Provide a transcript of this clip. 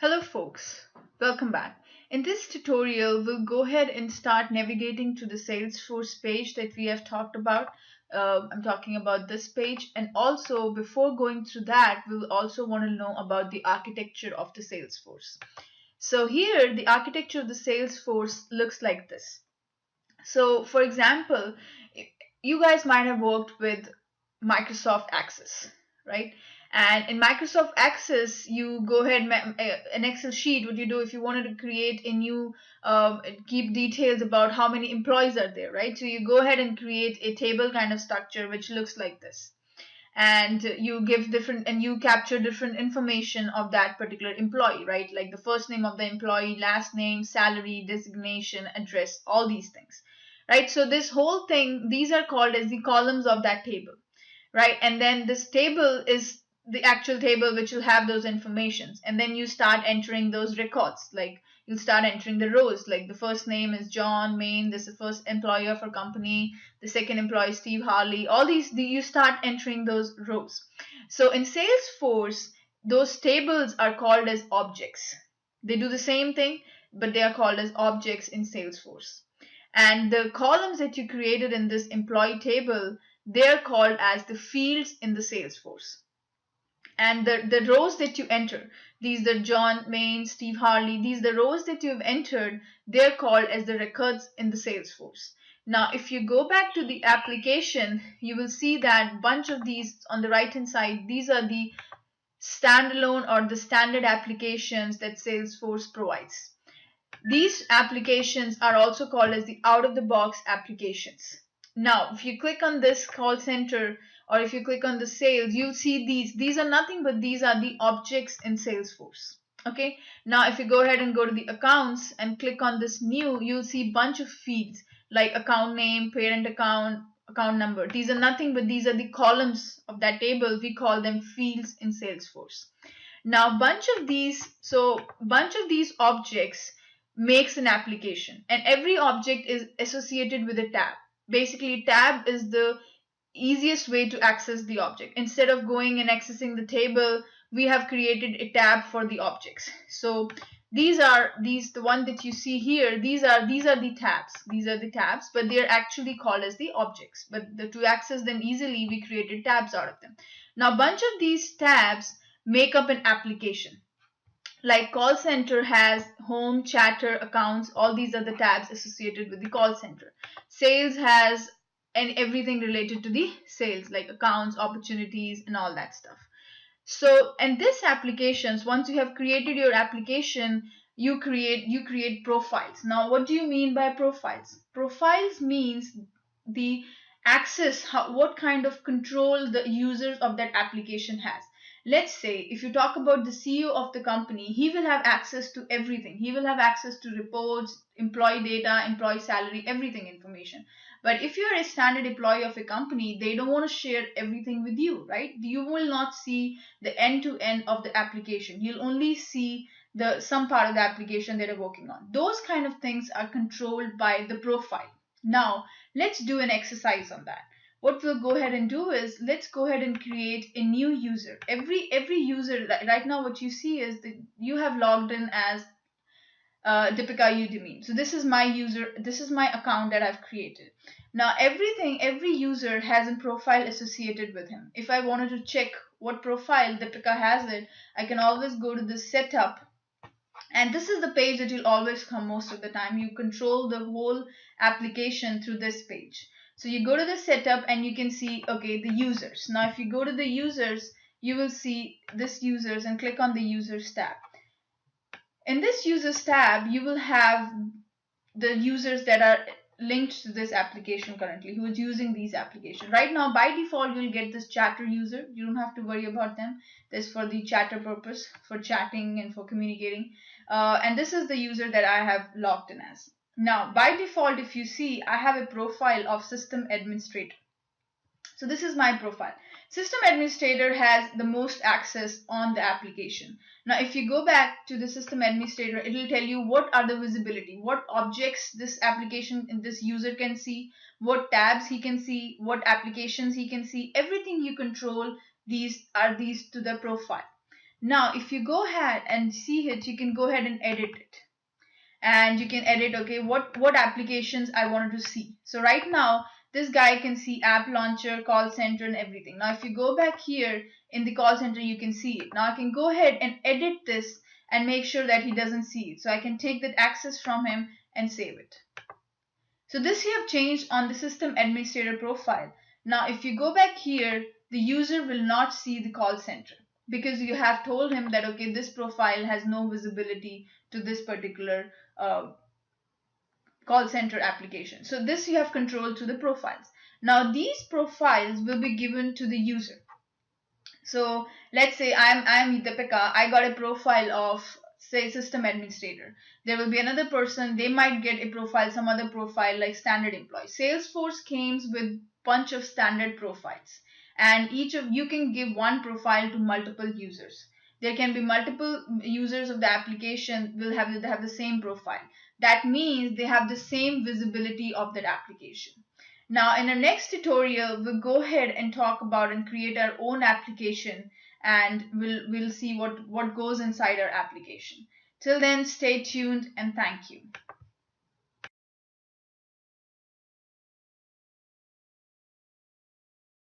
Hello folks, welcome back. In this tutorial, we'll go ahead and start navigating to the Salesforce page that we have talked about. I'm talking about this page, and also before going through that, we'll also want to know about the architecture of the Salesforce. So here, the architecture of the Salesforce looks like this. So for example, you guys might have worked with Microsoft Access, right? And in Microsoft Access, you go ahead, an Excel sheet, what you do if you wanted to create a new, keep details about how many employees are there, right? So you go ahead and create a table kind of structure which looks like this. And you give different, and you capture different information of that particular employee, right? Like the first name of the employee, last name, salary, designation, address, all these things, right? So this whole thing, these are called as the columns of that table, right? And then this table is the actual table which will have those informations, and then you start entering those records. Like you'll start entering the rows, like the first name is John Main, this is the first employer for company, the second employee Steve Harley, all these, you start entering those rows. So in Salesforce, those tables are called as objects. They do the same thing, but they are called as objects in Salesforce. And the columns that you created in this employee table, they're called as the fields in the Salesforce. And the rows that you enter, these are John Main, Steve Harley, these the rows that you've entered, they're called as the records in the Salesforce. Now if you go back to the application, you will see that bunch of these on the right hand side, these are the standalone or the standard applications that Salesforce provides. These applications are also called as the out-of-the-box applications. Now, if you click on this call center, or if you click on the sales, you'll see these. These are nothing but these are the objects in Salesforce. Okay. Now, if you go ahead and go to the accounts and click on this new, you'll see bunch of fields like account name, parent account, account number. These are nothing but these are the columns of that table. We call them fields in Salesforce. Now, bunch of these objects makes an application, and every object is associated with a tab. Basically, tab is the easiest way to access the object. Instead of going and accessing the table, we have created a tab for the objects. So the one that you see here, these are the tabs. These are the tabs, but they are actually called as the objects. But to access them easily, we created tabs out of them. Now, bunch of these tabs make up an application. Like call center has home, chatter, accounts, all these are the tabs associated with the call center. Sales has and everything related to the sales, like accounts, opportunities, and all that stuff. So, and this applications, once you have created your application, you create profiles. Now, what do you mean by profiles? Profiles means the access, what kind of control the users of that application has. Let's say if you talk about the CEO of the company, he will have access to everything. He will have access to reports, employee data, employee salary, everything information. But if you're a standard employee of a company, they don't want to share everything with you, right? You will not see the end to end of the application. You'll only see the some part of the application that they're working on. Those kind of things are controlled by the profile. Now, let's do an exercise on that. What we'll go ahead and do is let's go ahead and create a new user. Every user right now, what you see is that you have logged in as Deepika Udemy. So this is my user, this is my account that I've created. Now every user has a profile associated with him. If I wanted to check what profile Deepika has it, I can always go to the setup, and this is the page that you'll always come most of the time. You control the whole application through this page. So you go to the setup and you can see, okay, the users. Now if you go to the users, you will see this users and click on the users tab. In this users tab, you will have the users that are linked to this application currently, who is using these applications. Right now, by default, you'll get this chatter user. You don't have to worry about them. This for the chatter purpose, for chatting and for communicating. And this is the user that I have logged in as. Now, by default, if you see, I have a profile of system administrator. So this is my profile. System administrator has the most access on the application. Now, if you go back to the system administrator, it will tell you what are the visibility, what objects this application and this user can see, what tabs he can see, what applications he can see, everything you control. These to the profile. Now if you go ahead and see it, you can go ahead and edit it, and you can edit, okay, what applications I wanted to see. So right now this guy can see app launcher, call center, and everything. Now if you go back here in the call center, you can see it. Now I can go ahead and edit this and make sure that he doesn't see it. So I can take that access from him and save it. So this you have changed on the system administrator profile. Now if you go back here, the user will not see the call center because you have told him that, okay, this profile has no visibility to this particular call center application. So this you have control to the profiles. Now these profiles will be given to the user. So let's say I'm Deepika. I got a profile of, say, system administrator. There will be another person. They might get a profile, some other profile like standard employee. Salesforce comes with bunch of standard profiles, and each of you can give one profile to multiple users. There can be multiple users of the application will have the same profile. That means they have the same visibility of that application. Now in our next tutorial, we'll go ahead and talk about and create our own application, and we'll see what goes inside our application. Till then, stay tuned and thank you.